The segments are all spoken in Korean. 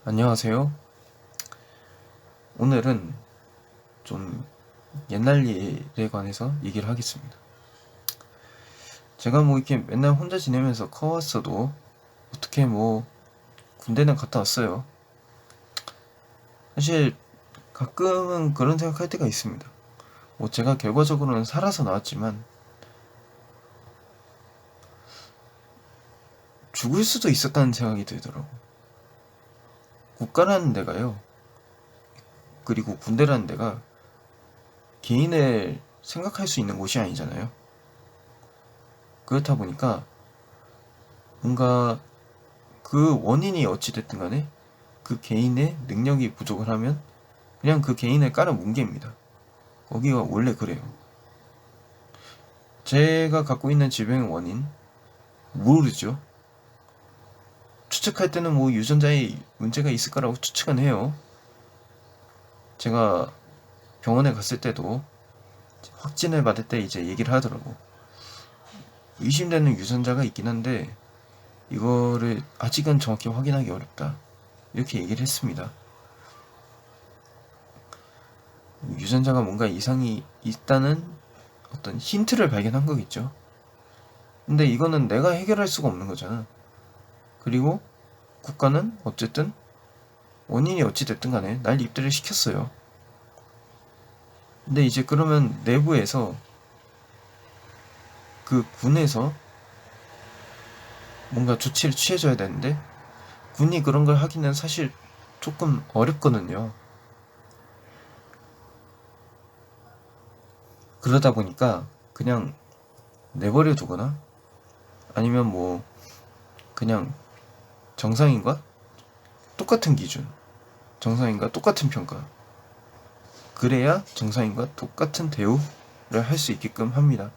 안녕하세요. 오늘은 좀 옛날 일에 관해서 얘기를 하겠습니다. 제가 뭐 이렇게 맨날 혼자 지내면서 커왔어도 어떻게 뭐 군대는 갔다 왔어요. 사실 가끔은 그런 생각할 때가 있습니다. 뭐 제가 결과적으로는 살아서 나왔지만 죽을 수도 있었다는 생각이 들더라고. 국가라는 데가요. 그리고 군대라는 데가 개인을 생각할 수 있는 곳이 아니잖아요. 그렇다 보니까 뭔가 그 원인이 어찌됐든 간에 그 개인의 능력이 부족을 하면 그냥 그 개인을 깔아 뭉갭니다. 거기가 원래 그래요. 제가 갖고 있는 질병의 원인 모르죠. 추측할 때는 뭐 유전자에 문제가 있을 거라고 추측은 해요. 제가 병원에 갔을 때도 확진을 받을 때 이제 얘기를 하더라고. 의심되는 유전자가 있긴 한데 이거를 아직은 정확히 확인하기 어렵다. 이렇게 얘기를 했습니다. 유전자가 뭔가 이상이 있다는 어떤 힌트를 발견한 거겠죠. 근데 이거는 내가 해결할 수가 없는 거잖아. 그리고 국가는 어쨌든 원인이 어찌됐든 간에 날 입대를 시켰어요. 근데 이제 그러면 내부에서 그 군에서 뭔가 조치를 취해줘야 되는데 군이 그런 걸 하기는 사실 조금 어렵거든요. 그러다 보니까 그냥 내버려 두거나 아니면 뭐 그냥 정상인과 똑같은 기준, 정상인과 똑같은 평가, 그래야 정상인과 똑같은 대우를 할 수 있게끔 합니다.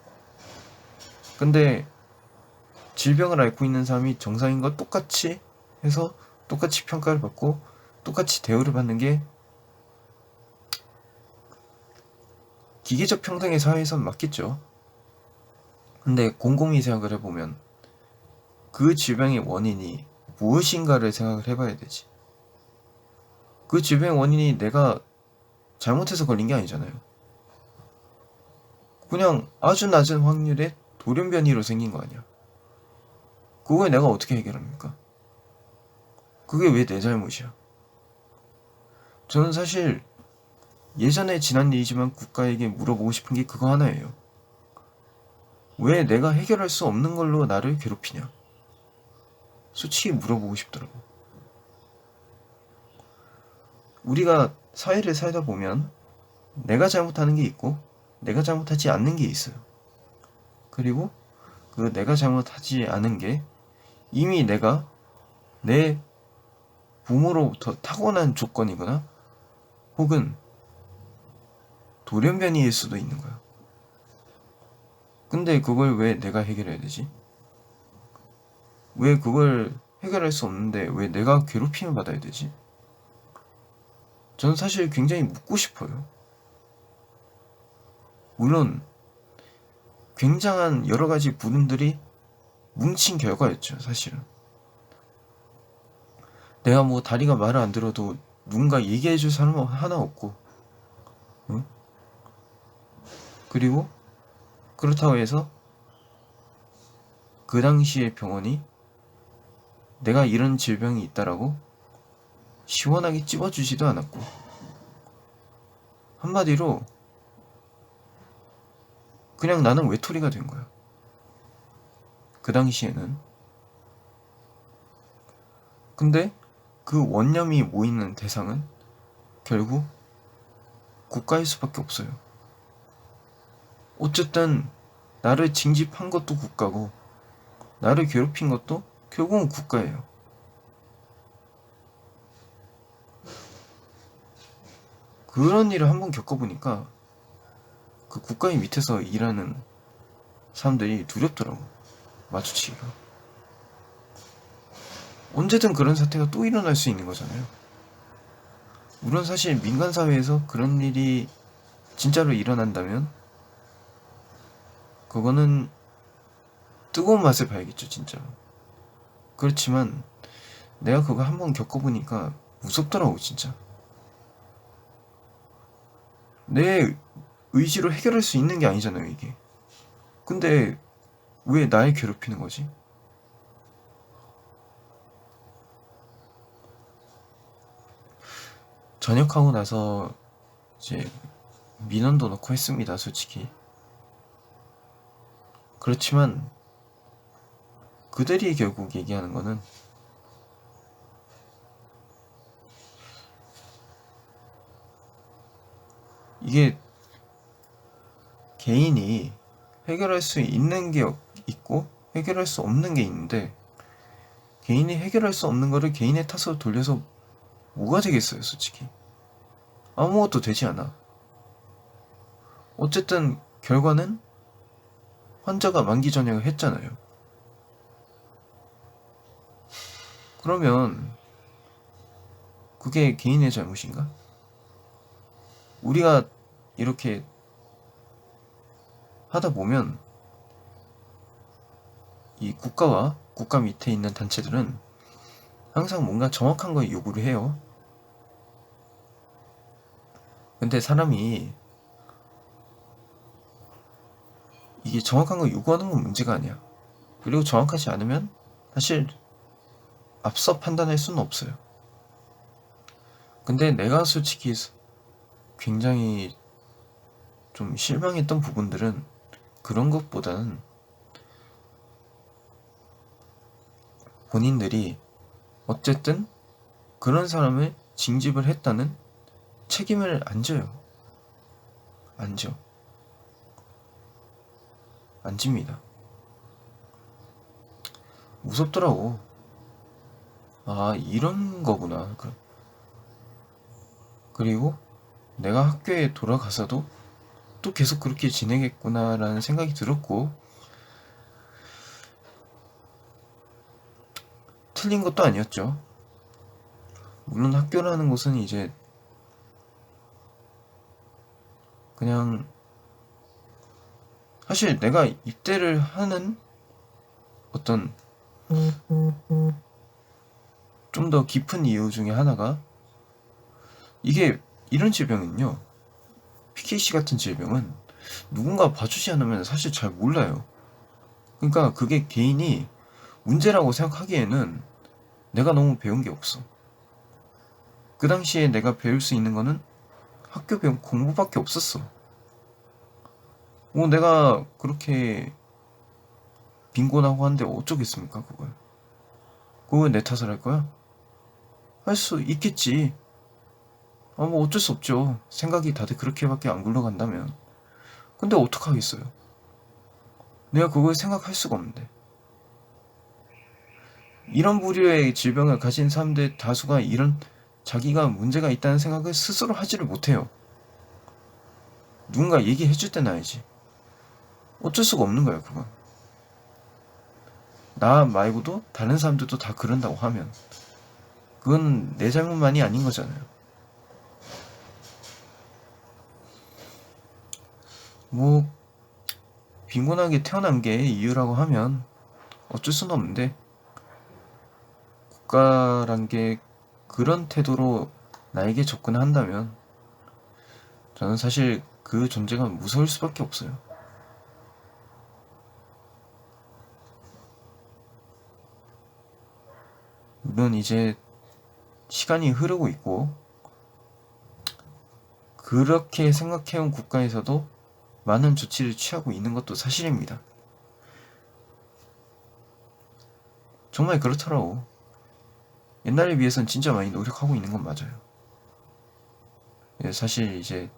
근데 질병을 앓고 있는 사람이 정상인과 똑같이 해서 똑같이 평가를 받고 똑같이 대우를 받는 게 기계적 평등의 사회에선 맞겠죠. 근데 곰곰이 생각을 해보면 그 질병의 원인이 무엇인가를 생각을 해봐야 되지. 그 질병의 원인이 내가 잘못해서 걸린 게 아니잖아요. 그냥 아주 낮은 확률의 돌연변이로 생긴 거 아니야. 그걸 내가 어떻게 해결합니까? 그게 왜 내 잘못이야? 저는 사실 예전에 지난 일이지만 국가에게 물어보고 싶은 게 그거 하나예요. 왜 내가 해결할 수 없는 걸로 나를 괴롭히냐? 솔직히 물어보고 싶더라고. 우리가 사회를 살다 보면 내가 잘못하는 게 있고 내가 잘못하지 않는 게 있어요. 그리고 그 내가 잘못하지 않은 게 이미 내가 내 부모로부터 타고난 조건이거나 혹은 돌연변이일 수도 있는 거야. 근데 그걸 왜 내가 해결해야 되지? 왜 그걸 해결할 수 없는데 왜 내가 괴롭힘을 받아야 되지? 저는 사실 굉장히 묻고 싶어요. 물론 굉장한 여러 가지 부분들이 뭉친 결과였죠, 사실은. 내가 뭐 다리가 말을 안 들어도 누군가 얘기해줄 사람은 하나 없고, 응? 그리고 그렇다고 해서 그 당시에 병원이 내가 이런 질병이 있다라고 시원하게 찝어주지도 않았고, 한마디로 그냥 나는 외톨이가 된 거야. 그 당시에는. 근데 그 원념이 모이는 대상은 결국 국가일 수밖에 없어요. 어쨌든 나를 징집한 것도 국가고 나를 괴롭힌 것도 결국은 국가예요. 그런 일을 한번 겪어보니까 그 국가의 밑에서 일하는 사람들이 두렵더라고. 마주치기가. 언제든 그런 사태가 또 일어날 수 있는 거잖아요. 물론 사실 민간 사회에서 그런 일이 진짜로 일어난다면 그거는 뜨거운 맛을 봐야겠죠, 진짜로. 그렇지만 내가 그거 한번 겪어보니까 무섭더라고 진짜. 내 의지로 해결할 수 있는 게 아니잖아요 이게. 근데 왜 날 괴롭히는 거지? 전역하고 나서 이제 민원도 넣고 했습니다 솔직히. 그렇지만 그들이 결국 얘기하는 거는 이게 개인이 해결할 수 있는 게 있고 해결할 수 없는 게 있는데, 개인이 해결할 수 없는 거를 개인의 탓으로 돌려서 뭐가 되겠어요 솔직히. 아무것도 되지 않아. 어쨌든 결과는 환자가 만기 전역을 했잖아요. 그러면 그게 개인의 잘못인가? 우리가 이렇게 하다 보면 이 국가와 국가 밑에 있는 단체들은 항상 뭔가 정확한 걸 요구를 해요. 근데 사람이 이게 정확한 걸 요구하는 건 문제가 아니야. 그리고 정확하지 않으면 사실 앞서 판단할 수는 없어요. 근데 내가 솔직히 굉장히 좀 실망했던 부분들은 그런 것보다는 본인들이 어쨌든 그런 사람을 징집을 했다는 책임을 안 져요. 안 져. 안 집니다. 무섭더라고. 아, 이런 거구나. 그리고 내가 학교에 돌아가서도 또 계속 그렇게 지내겠구나라는 생각이 들었고, 틀린 것도 아니었죠. 물론 학교라는 곳은 이제 그냥 사실 내가 입대를 하는 어떤 좀 더 깊은 이유 중에 하나가, 이게 이런 질병은요, PKC 같은 질병은 누군가 봐주지 않으면 사실 잘 몰라요. 그러니까 그게 개인이 문제라고 생각하기에는 내가 너무 배운 게 없어. 그 당시에 내가 배울 수 있는 거는 학교 배운 공부밖에 없었어. 내가 그렇게 빈곤하고 한데 어쩌겠습니까 그걸. 그걸 내 탓을 할 거야? 할 수 있겠지. 뭐 어쩔 수 없죠. 생각이 다들 그렇게밖에 안 굴러간다면. 근데 어떡하겠어요. 내가 그걸 생각할 수가 없는데. 이런 부류의 질병을 가진 사람들 다수가 이런 자기가 문제가 있다는 생각을 스스로 하지를 못해요. 누군가 얘기해줄 때는 알지. 어쩔 수가 없는 거야 그건. 나 말고도 다른 사람들도 다 그런다고 하면 그건 내 잘못만이 아닌 거잖아요. 뭐 빈곤하게 태어난 게 이유라고 하면 어쩔 수는 없는데, 국가란 게 그런 태도로 나에게 접근한다면 저는 사실 그 존재가 무서울 수밖에 없어요. 물론 이제 시간이 흐르고 있고 그렇게 생각해온 국가에서도 많은 조치를 취하고 있는 것도 사실입니다. 정말 그렇더라고. 옛날에 비해선 진짜 많이 노력하고 있는 건 맞아요. 사실 이제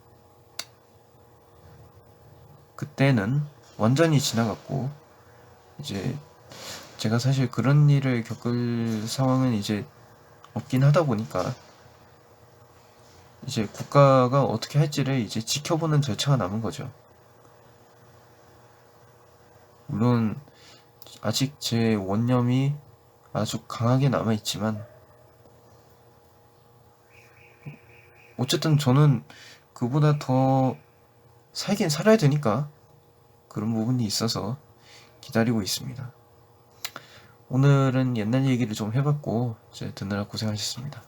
그때는 완전히 지나갔고, 이제 제가 사실 그런 일을 겪을 상황은 이제 없긴 하다 보니까 이제 국가가 어떻게 할지를 이제 지켜보는 절차가 남은 거죠. 물론 아직 제 원념이 아주 강하게 남아있지만 어쨌든 저는 그보다 더 살긴 살아야 되니까 그런 부분이 있어서 기다리고 있습니다. 오늘은 옛날 얘기를 좀 해봤고 이제 듣느라 고생하셨습니다.